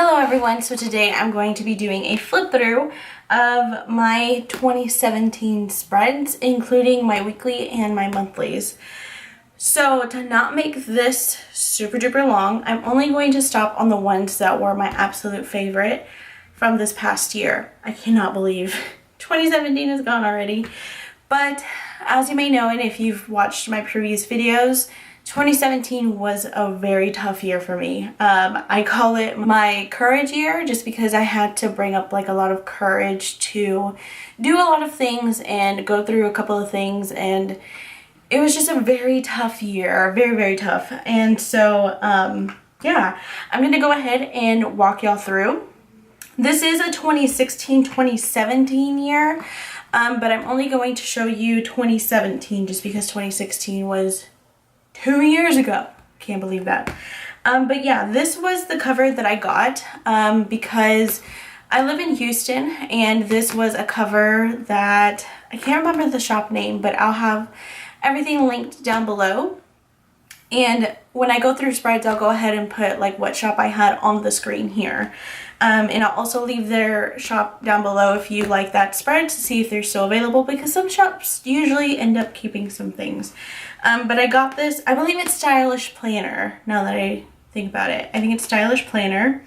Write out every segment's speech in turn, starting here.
Hello everyone, so today I'm going to be doing a flip through of my 2017 spreads, including my weekly and my monthlies. So to not make this super duper long, I'm only going to stop on the ones that were my absolute favorite from this past year. I cannot believe 2017 is gone already. But as you may know, and if you've watched my previous videos, 2017 was a very tough year for me. I call it my courage year just because I had to bring up like a lot of courage to do a lot of things and go through a couple of things, and it was just a very tough year, very tough. And so yeah, I'm gonna go ahead and walk y'all through. This is a 2016-2017 year, but I'm only going to show you 2017 just because 2016 was 2 years ago. Can't believe that. But yeah, this was the cover that I got because I live in Houston, and this was a cover that I can't remember the shop name, but I'll have everything linked down below. And when I go through spreads, I'll go ahead and put like what shop I had on the screen here. And I'll also leave their shop down below if you like that spread to see if they're still available, because some shops usually end up keeping some things. But I got this, I believe it's Stylish Planner, now that I think about it. I think it's Stylish Planner.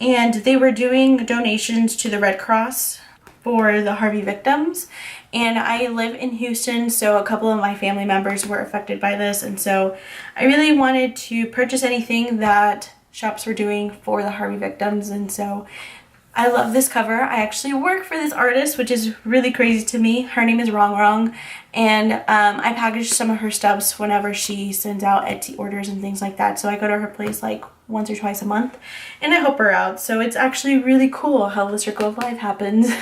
And they were doing donations to the Red Cross for the Harvey victims. And I live in Houston, so a couple of my family members were affected by this. And so I really wanted to purchase anything that shops were doing for the Harvey victims. And so I love this cover. I actually work for this artist, which is really crazy to me. Her name is Wrong, and I package some of her stubs whenever she sends out Etsy orders and things like that. So I go to her place like once or twice a month and I help her out. So it's actually really cool how the circle of life happens.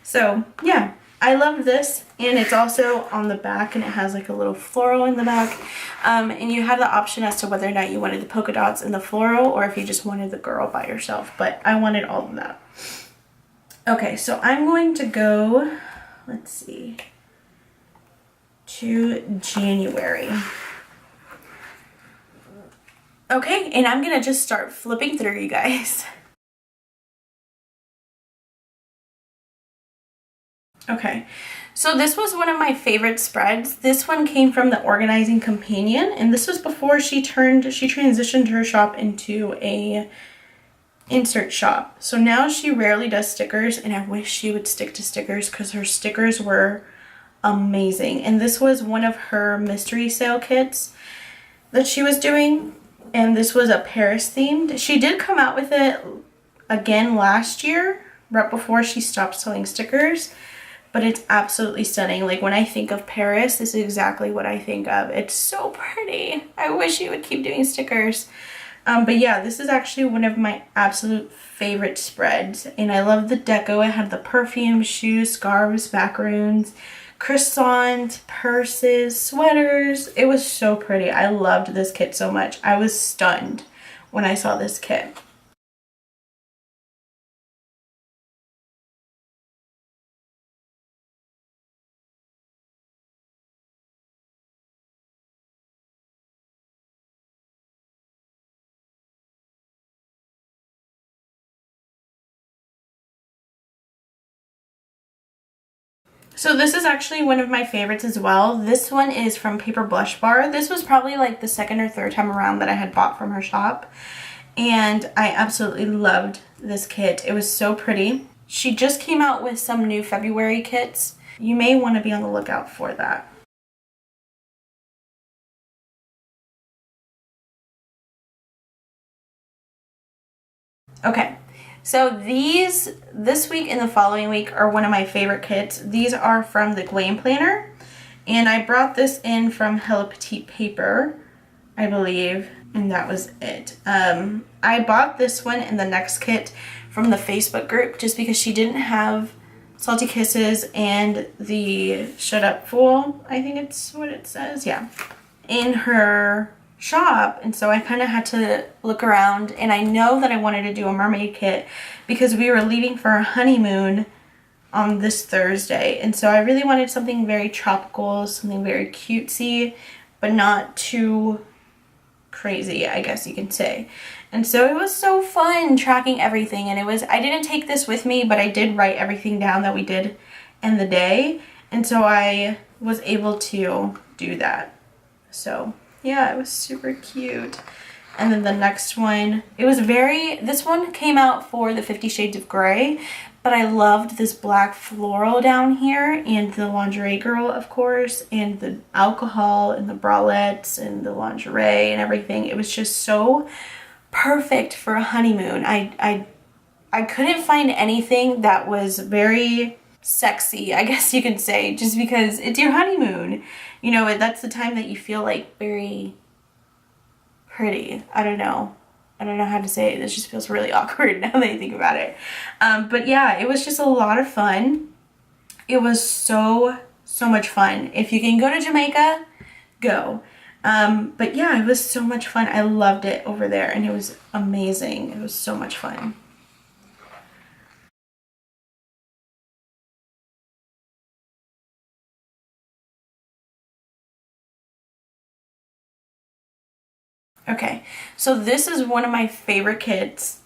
So yeah, I love this, and it's also on the back, and it has like a little floral in the back. And you have the option as to whether or not you wanted the polka dots and the floral, or if you just wanted the girl by herself, but I wanted all of that. Okay, so I'm going to go, let's see, to January. Okay, and I'm gonna just start flipping through, you guys. Okay, so this was one of my favorite spreads. This one came from the Organizing Companion, and this was before she transitioned her shop into a insert shop. So now she rarely does stickers, and I wish she would stick to stickers because her stickers were amazing. And this was one of her mystery sale kits that she was doing, and this was a Paris themed. She did come out with it again last year, right before she stopped selling stickers. But it's absolutely stunning. Like when I think of Paris, this is exactly what I think of. It's so pretty. I wish you would keep doing stickers. But yeah, this is actually one of my absolute favorite spreads. And I love the deco. It had the perfume, shoes, scarves, macaroons, croissants, purses, sweaters. It was so pretty. I loved this kit so much. I was stunned when I saw this kit. So this is actually one of my favorites as well. This one is from Paper Blush Bar. This was probably like the second or third time around that I had bought from her shop, and I absolutely loved this kit. It was so pretty. She just came out with some new February kits. You may want to be on the lookout for that. Okay. So this week and the following week are one of my favorite kits. These are from the Glam Planner, and I brought this in from Hello Petite Paper, I believe, and that was it. I bought this one and the next kit from the Facebook group just because she didn't have Salty Kisses and the Shut Up Fool, I think it's what it says, yeah, in her shop. And so I kind of had to look around, and I know that I wanted to do a mermaid kit because we were leaving for our honeymoon on this Thursday, and so I really wanted something very tropical, something very cutesy, but not too crazy, I guess you can say. And so it was so fun tracking everything. And I didn't take this with me, but I did write everything down that we did in the day. And so I was able to do that. So yeah, it was super cute. And then the next one, this one came out for the 50 Shades of Grey, but I loved this black floral down here and the lingerie girl, of course, and the alcohol and the bralettes and the lingerie and everything. It was just so perfect for a honeymoon. I couldn't find anything that was very sexy, I guess you could say, just because it's your honeymoon. You know, that's the time that you feel like very pretty. I don't know how to say it. This just feels really awkward now that I think about it. But yeah, it was just a lot of fun. It was so much fun. If you can go to Jamaica, go. But yeah, it was so much fun. I loved it over there and it was amazing. It was so much fun. Okay, so this is one of my favorite kits.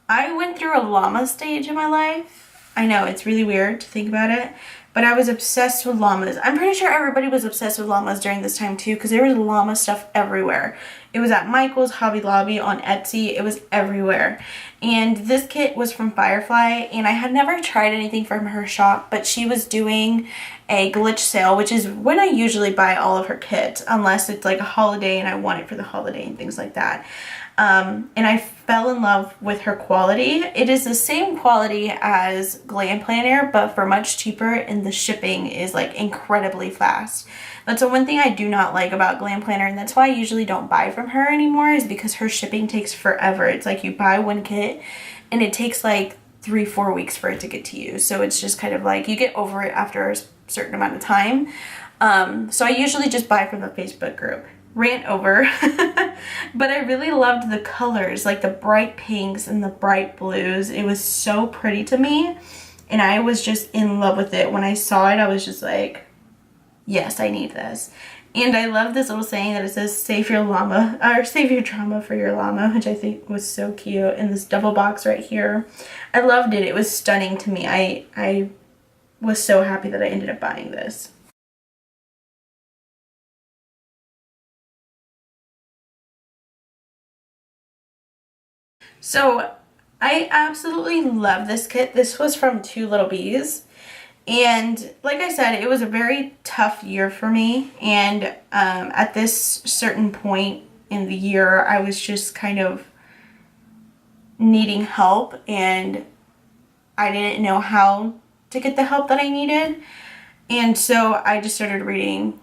I went through a llama stage in my life. I know, it's really weird to think about it, but I was obsessed with llamas. I'm pretty sure everybody was obsessed with llamas during this time too, because there was llama stuff everywhere. It was at Michael's, Hobby Lobby, on Etsy. It was everywhere. And this kit was from Firefly, and I had never tried anything from her shop, but she was doing a glitch sale, which is when I usually buy all of her kits, unless it's like a holiday and I want it for the holiday and things like that. And I fell in love with her quality. It is the same quality as Glam Planner, but for much cheaper, and the shipping is like incredibly fast. That's the one thing I do not like about Glam Planner, and that's why I usually don't buy from her anymore, is because her shipping takes forever. It's like you buy one kit and it takes like 3-4 weeks for it to get to you. So it's just kind of like you get over it after a certain amount of time. So I usually just buy from the Facebook group. Rant over. But I really loved the colors, like the bright pinks and the bright blues. It was so pretty to me, and I was just in love with it. When I saw it, I was just like, yes, I need this. And I love this little saying that it says, save your llama, or save your drama for your llama, which I think was so cute. And this double box right here, I loved it. It was stunning to me. I was so happy that I ended up buying this. So I absolutely love this kit. This was from Two Little Bees. And like I said, it was a very tough year for me. And at this certain point in the year, I was just kind of needing help. And I didn't know how to get the help that I needed. And so I just started reading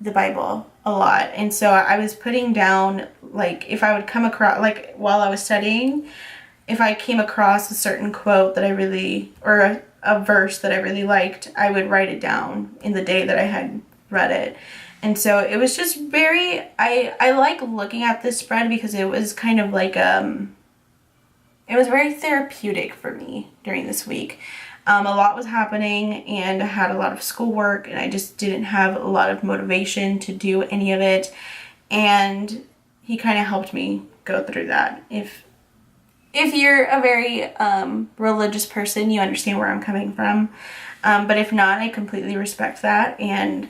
the Bible a lot. And so I was putting down, like, if I would come across, like, while I was studying, if I came across a certain quote that I really, or a verse that I really liked, I would write it down in the day that I had read it. And so it was just very, I like looking at this spread because it was kind of like, it was very therapeutic for me during this week. A lot was happening and I had a lot of schoolwork and I just didn't have a lot of motivation to do any of it. And he kind of helped me go through that. If you're a very religious person, you understand where I'm coming from. But if not, I completely respect that. And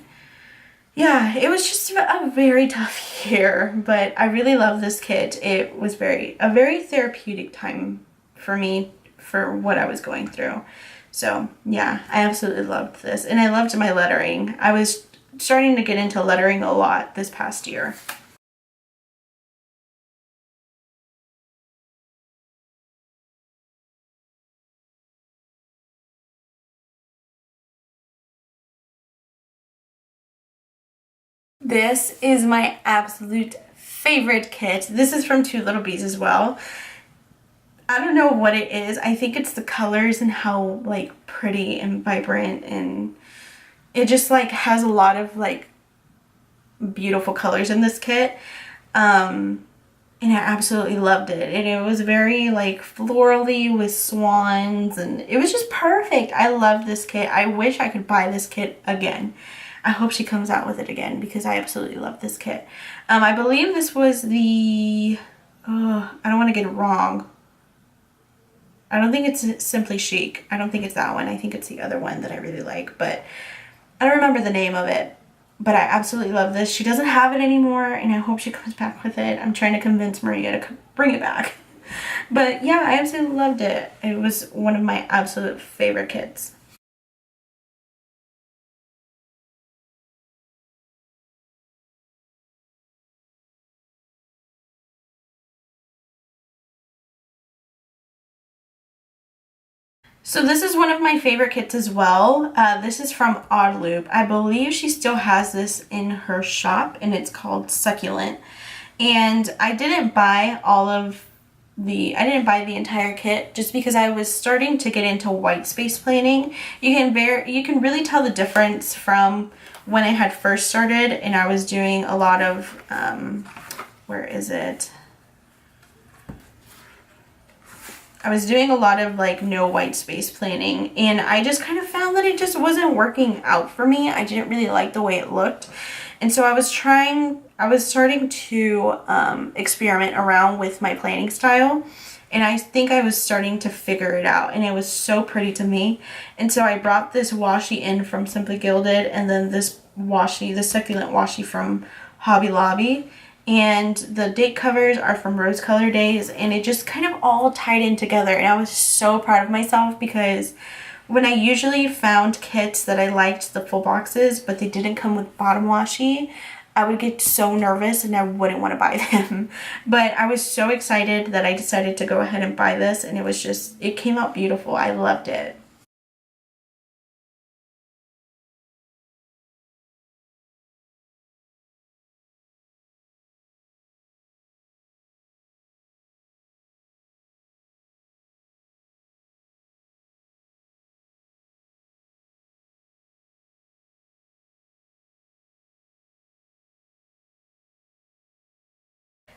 yeah, it was just a very tough year, but I really love this kit. It was a very therapeutic time for me for what I was going through. So yeah, I absolutely loved this. And I loved my lettering. I was starting to get into lettering a lot this past year. This is my absolute favorite kit. This is from Two Little Bees as well. I don't know what it is. I think it's the colors and how like pretty and vibrant, and it just like has a lot of like beautiful colors in this kit. And I absolutely loved it. And it was very like florally with swans, and it was just perfect. I love this kit. I wish I could buy this kit again. I hope she comes out with it again because I absolutely love this kit. I believe this was the Oh, I don't want to get it wrong. I don't think it's Simply Chic. I don't think it's that one. I think it's the other one that I really like, but I don't remember the name of it. But I absolutely love this. She doesn't have it anymore, and I hope she comes back with it. I'm trying to convince Maria to bring it back. But yeah, I absolutely loved it. It was one of my absolute favorite kits. So this is one of my favorite kits as well. This is from Odd Loop. I believe she still has this in her shop, and it's called Succulent. And I didn't buy I didn't buy the entire kit just because I was starting to get into white space planning. You can really tell the difference from when I had first started, and I was doing a lot of, where is it? I was doing a lot of like no white space planning, and I just kind of found that it just wasn't working out for me. I didn't really like the way it looked. And so I was starting to experiment around with my planning style, and I think I was starting to figure it out, and it was so pretty to me. And so I brought this washi in from Simply Gilded, and then this washi, the Succulent washi from Hobby Lobby. And the date covers are from Rose Color Days, and it just kind of all tied in together, and I was so proud of myself because when I usually found kits that I liked the full boxes but they didn't come with bottom washi, I would get so nervous and I wouldn't want to buy them. But I was so excited that I decided to go ahead and buy this, and it came out beautiful. I loved it.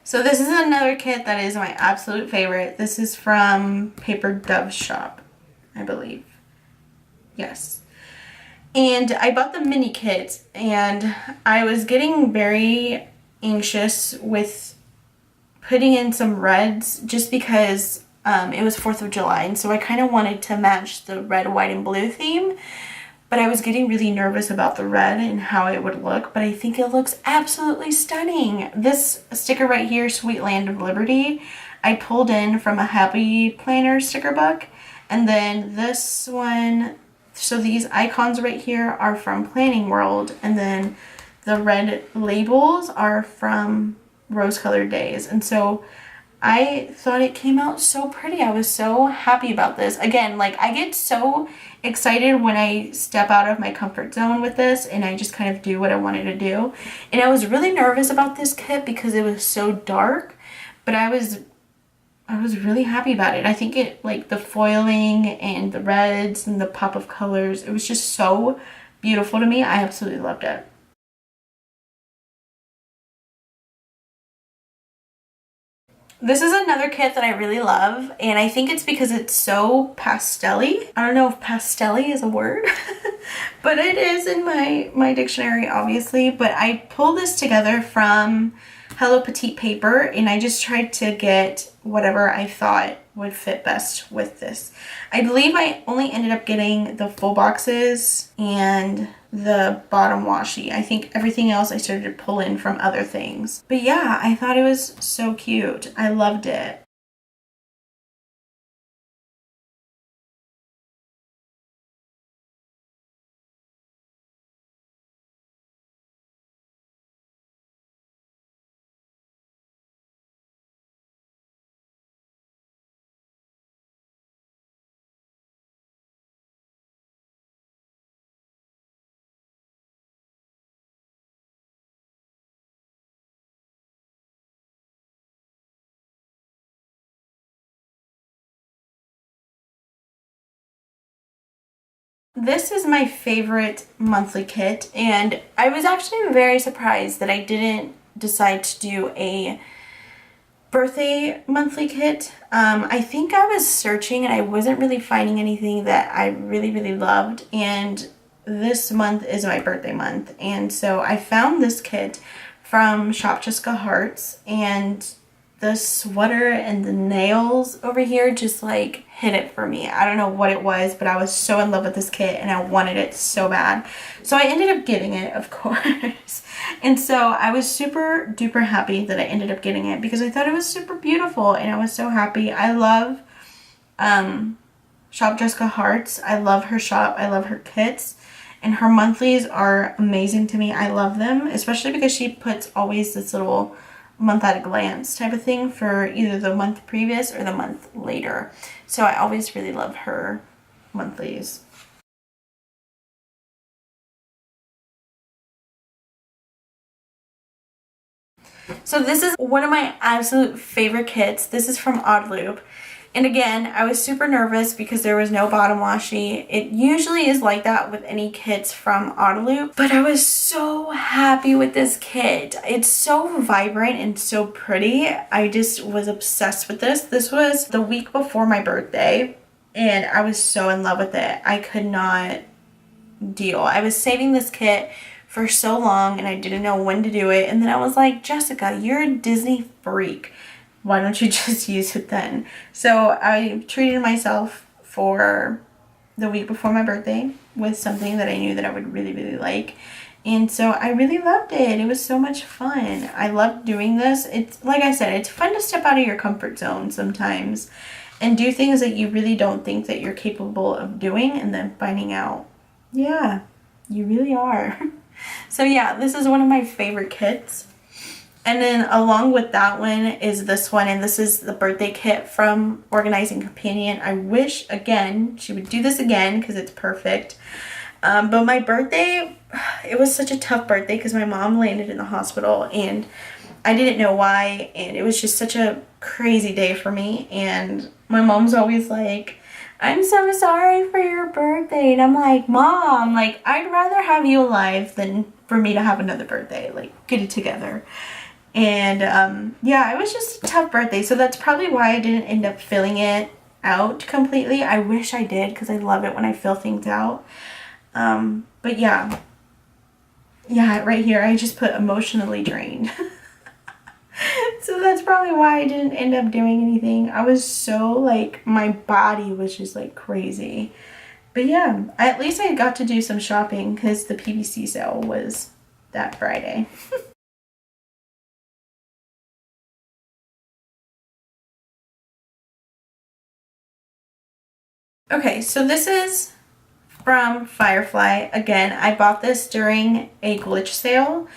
So this is another kit that is my absolute favorite. This is from Paper Dove's shop, I believe. Yes. And I bought the mini kit, and I was getting very anxious with putting in some reds just because it was 4th of July, and so I kind of wanted to match the red, white, and blue theme. But I was getting really nervous about the red and how it would look, but I think it looks absolutely stunning. This sticker right here, Sweet Land of Liberty, I pulled in from a Happy Planner sticker book. And then this one, so these icons right here are from Planning World, and then the red labels are from Rose Colored Days. And so I thought it came out so pretty. I was so happy about this. Again, like, I get so excited when I step out of my comfort zone with this and I just kind of do what I wanted to do. And I was really nervous about this kit because it was so dark, but I was really happy about it. I think it, like, the foiling and the reds and the pop of colors, it was just so beautiful to me. I absolutely loved it. This is another kit that I really love, and I think it's because it's so pastel-y. I don't know if pastel-y is a word, but it is in my dictionary, obviously. But I pulled this together from Hello Petite paper, and I just tried to get whatever I thought would fit best with this. I believe I only ended up getting the full boxes and the bottom washi. I think everything else I started to pull in from other things. But yeah, I thought it was so cute. I loved it. This is my favorite monthly kit, and I was actually very surprised that I didn't decide to do a birthday monthly kit. I think I was searching and I wasn't really finding anything that I really loved, and this month is my birthday month, and so I found this kit from Shop Jessica Hearts, and the sweater and the nails over here just like hit it for me. I don't know what it was, but I was so in love with this kit and I wanted it so bad. So I ended up getting it, of course. And so I was super duper happy that I ended up getting it because I thought it was super beautiful and I was so happy. I love Shop Jessica Hearts. I love her shop. I love her kits. And her monthlies are amazing to me. I love them, especially because she puts always this little month at a glance type of thing for either the month previous or the month later. So I always really love her monthlies. So this is one of my absolute favorite kits. This is from Odd Loop. And again, I was super nervous because there was no bottom washi. It usually is like that with any kits from Odd Loop, but I was so happy with this kit. It's so vibrant and so pretty. I just was obsessed with this. This was the week before my birthday and I was so in love with it. I could not deal. I was saving this kit for so long and I didn't know when to do it. And then I was like, Jessica, you're a Disney freak. Why don't you just use it then? So I treated myself for the week before my birthday with something that I knew that I would really, really like. And so I really loved it. It was so much fun. I loved doing this. It's like I said, it's fun to step out of your comfort zone sometimes and do things that you really don't think that you're capable of doing and then finding out, yeah, you really are. So yeah, this is one of my favorite kits. And then along with that one is this one, and this is the birthday kit from Organizing Companion. I wish, again, she would do this again because it's perfect. But my birthday, it was such a tough birthday because my mom landed in the hospital and I didn't know why. And it was just such a crazy day for me. And my mom's always like, I'm so sorry for your birthday. And I'm like, Mom, like, I'd rather have you alive than for me to have another birthday. Like, get it together. And yeah, it was just a tough birthday. So that's probably why I didn't end up filling it out completely. I wish I did because I love it when I fill things out. But yeah, right here, I just put emotionally drained. So that's probably why I didn't end up doing anything. I was so like, my body was just like crazy. But yeah, at least I got to do some shopping because the PVC sale was that Friday. Okay, so this is from Firefly. Again, I bought this during a glitch sale.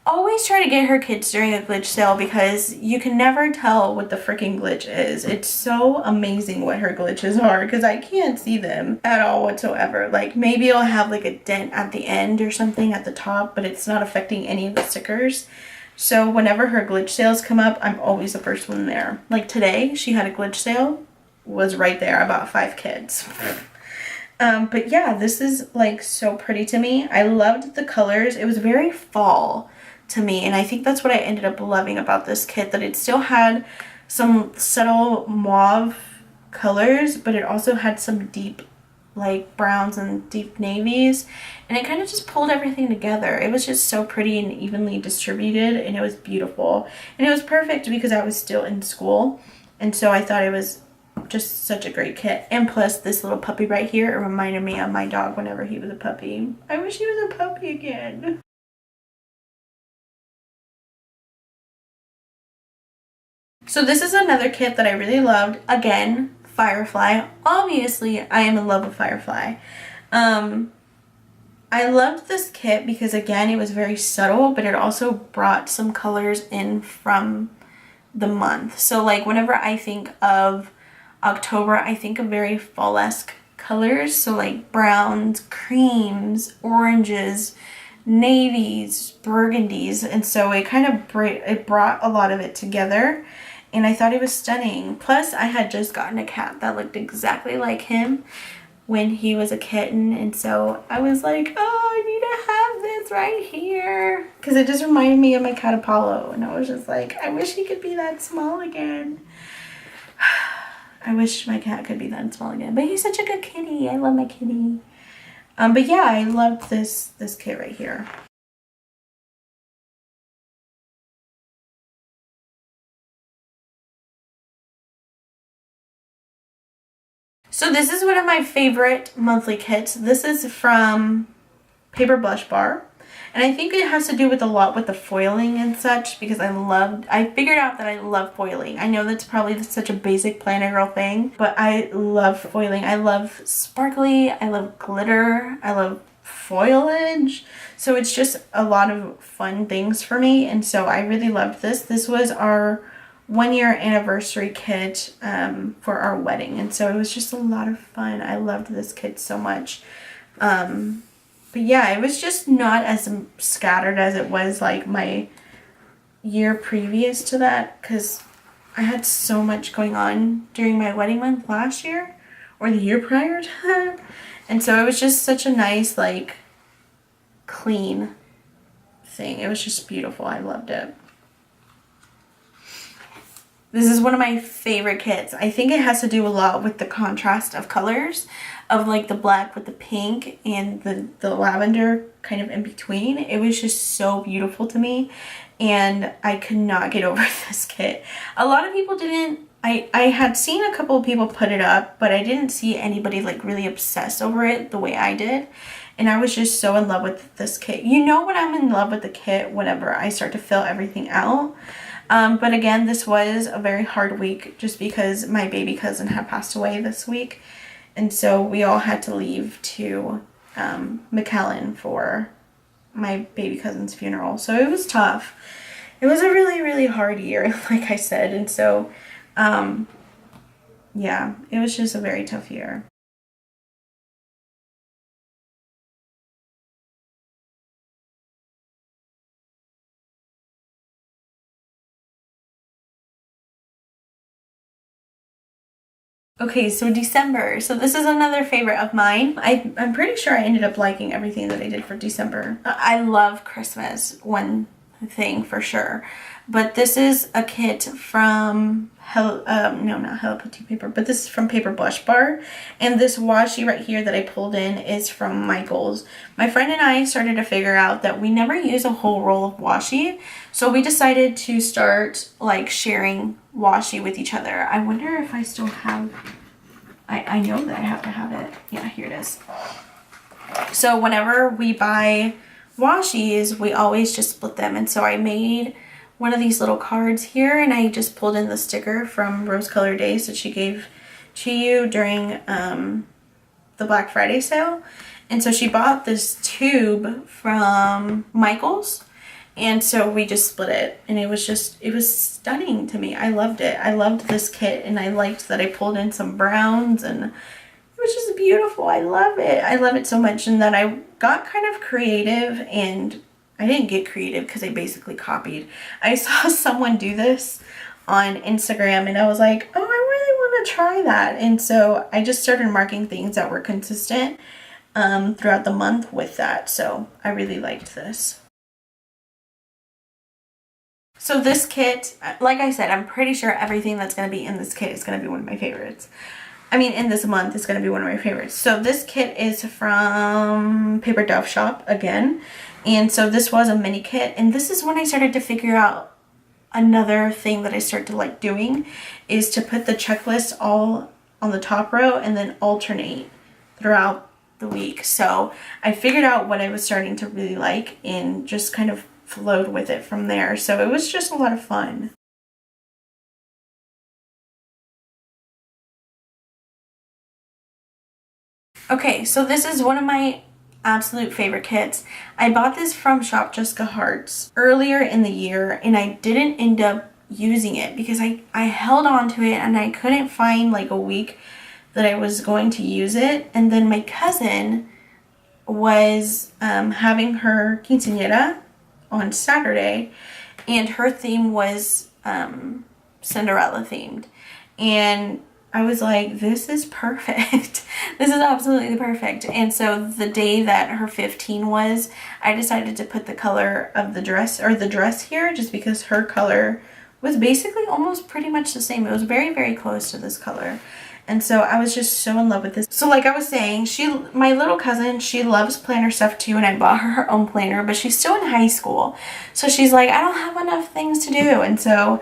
Always try to get her kits during a glitch sale because you can never tell what the freaking glitch is. It's so amazing what her glitches are because I can't see them at all whatsoever. Like maybe it'll have like a dent at the end or something at the top, but it's not affecting any of the stickers. So whenever her glitch sales come up, I'm always the first one there. Like today, she had a glitch sale, was right there. I bought 5 kits. But yeah, this is like so pretty to me. I loved the colors. It was very fall to me, and I think that's what I ended up loving about this kit, that it still had some subtle mauve colors, but it also had some deep like browns and deep navies, and it kind of just pulled everything together. It was just so pretty and evenly distributed, and it was beautiful, and it was perfect because I was still in school, and so I thought it was just such a great kit. And plus this little puppy right here, it reminded me of my dog whenever he was a puppy. I wish he was a puppy again. So this is another kit that I really loved. Again, Firefly. Obviously, I am in love with Firefly. I loved this kit because, again, it was very subtle, but it also brought some colors in from the month. So, like, whenever I think of October, I think of very fall-esque colors. So, like, browns, creams, oranges, navies, burgundies. And so it kind of brought a lot of it together. And I thought it was stunning. Plus, I had just gotten a cat that looked exactly like him when he was a kitten. And so I was like, oh, I need to have this right here. Because it just reminded me of my cat Apollo. And I was just like, I wish he could be that small again. I wish my cat could be that small again. But he's such a good kitty. I love my kitty. But yeah, I loved this kit right here. So this is one of my favorite monthly kits. This is from Paper Blush Bar. And I think it has to do with a lot with the foiling and such, because I figured out that I love foiling. I know that's probably such a basic planner girl thing, but I love foiling. I love sparkly, I love glitter, I love foliage. So it's just a lot of fun things for me, and so I really loved this. This was our 1-year anniversary kit for our wedding, and so it was just a lot of fun. I loved this kit so much. But yeah, it was just not as scattered as it was like my year previous to that, because I had so much going on during my wedding month last year, or the year prior to that. And so it was just such a nice, like, clean thing. It was just beautiful. I loved it. This is one of my favorite kits. I think it has to do a lot with the contrast of colors, of like the black with the pink and the lavender kind of in between. It was just so beautiful to me, and I could not get over this kit. A lot of people didn't. I had seen a couple of people put it up, but I didn't see anybody like really obsessed over it the way I did. And I was just so in love with this kit. You know when I'm in love with the kit whenever I start to fill everything out. But again, this was a very hard week just because my baby cousin had passed away this week. And so we all had to leave to McAllen for my baby cousin's funeral. So it was tough. It was a really, really hard year, like I said. And so, yeah, it was just a very tough year. Okay, so December. So this is another favorite of mine. I'm pretty sure I ended up liking everything that I did for December. I love Christmas, one thing for sure. But this is a kit from, no, not Hello Petite Paper, but this is from Paper Blush Bar. And this washi right here that I pulled in is from Michael's. My friend and I started to figure out that we never use a whole roll of washi. So we decided to start like sharing washi with each other. I wonder if I still have, I know that I have to have it. Yeah, here it is. So whenever we buy washis, we always just split them. And so I made one of these little cards here, and I just pulled in the sticker from Rose Color Days that she gave to you during the Black Friday sale. And so she bought this tube from Michael's, and so we just split it, and it was stunning to me. I loved it. I loved this kit, and I liked that I pulled in some browns, and it was just beautiful. I love it. I love it so much. And then I got kind of creative, and I didn't get creative because I basically copied. I saw someone do this on Instagram, and I was like, oh, I really want to try that. And so I just started marking things that were consistent throughout the month with that. So I really liked this. So this kit, like I said, I'm pretty sure everything that's going to be in this kit is going to be one of my favorites. I mean, in this month, it's going to be one of my favorites. So this kit is from Paper Dove Shop again. And so this was a mini kit. And this is when I started to figure out another thing that I started to like doing, is to put the checklist all on the top row and then alternate throughout the week. So I figured out what I was starting to really like and just kind of flowed with it from there. So it was just a lot of fun. Okay, so this is one of my absolute favorite kits. I bought this from Shop Jessica Hearts earlier in the year, and I didn't end up using it because I held on to it and I couldn't find like a week that I was going to use it. And then my cousin was having her quinceañera on Saturday, and her theme was Cinderella themed, and I was like, this is perfect. This is absolutely perfect. And so the day that her 15 was, I decided to put the color of the dress, or the dress here, just because her color was basically almost pretty much the same. It was very, very close to this color. And so I was just so in love with this. So like I was saying, my little cousin, she loves planner stuff too, and I bought her own planner, but she's still in high school. So she's like, I don't have enough things to do. And so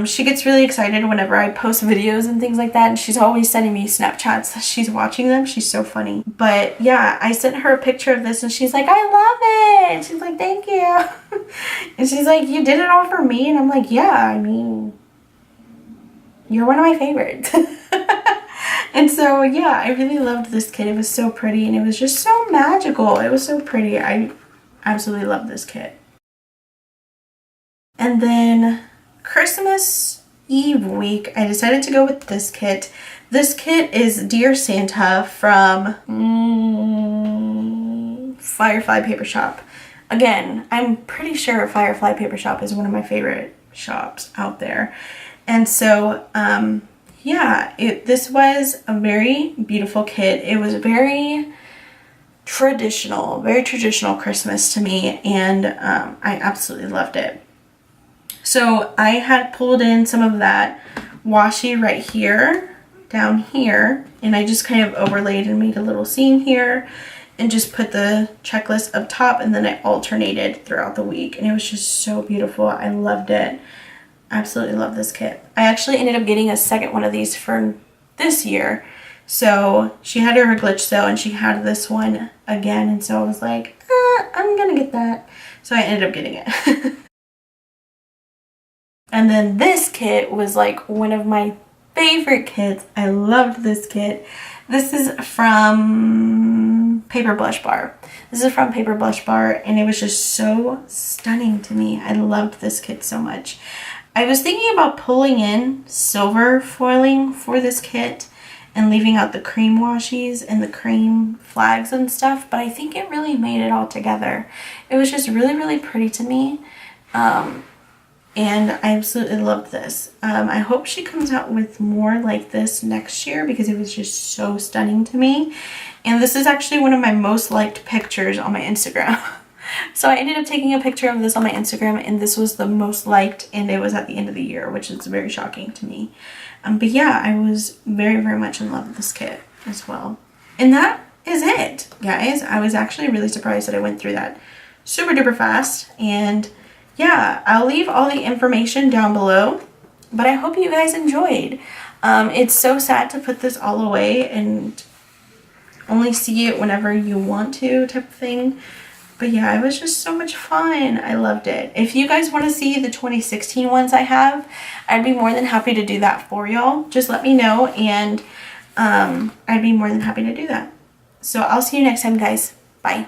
She gets really excited whenever I post videos and things like that, and she's always sending me Snapchats that she's watching them. She's so funny. But yeah, I sent her a picture of this and she's like, I love it. She's like, thank you. And she's like, you did it all for me? And I'm like, yeah, I mean, you're one of my favorites. And so yeah, I really loved this kit. It was so pretty and it was just so magical. It was so pretty. I absolutely love this kit. And then Christmas Eve week, I decided to go with this kit. This kit is Dear Santa from Firefly Paper Shop. Again, I'm pretty sure Firefly Paper Shop is one of my favorite shops out there. And so, yeah, this was a very beautiful kit. It was very traditional Christmas to me, and I absolutely loved it. So I had pulled in some of that washi right here, down here, and I just kind of overlaid and made a little seam here and just put the checklist up top, and then I alternated throughout the week, and it was just so beautiful. I loved it. Absolutely love this kit. I actually ended up getting a second one of these for this year. So she had her glitch sale and she had this one again, and so I was like, I'm gonna get that. So I ended up getting it. And then this kit was like one of my favorite kits. I loved this kit. This is from Paper Blush Bar. This is from Paper Blush Bar, and it was just so stunning to me. I loved this kit so much. I was thinking about pulling in silver foiling for this kit and leaving out the cream washies and the cream flags and stuff, but I think it really made it all together. It was just really, really pretty to me. And I absolutely loved this. I hope she comes out with more like this next year because it was just so stunning to me. And this is actually one of my most liked pictures on my Instagram. So I ended up taking a picture of this on my Instagram, and this was the most liked, and it was at the end of the year, which is very shocking to me. But yeah, I was very, very much in love with this kit as well. And that is it, guys. I was actually really surprised that I went through that super duper fast. And yeah, I'll leave all the information down below, but I hope you guys enjoyed. It's so sad to put this all away and only see it whenever you want to type of thing. But yeah, it was just so much fun. I loved it. If you guys want to see the 2016 ones I have, I'd be more than happy to do that for y'all. Just let me know, and I'd be more than happy to do that. So I'll see you next time, guys. Bye.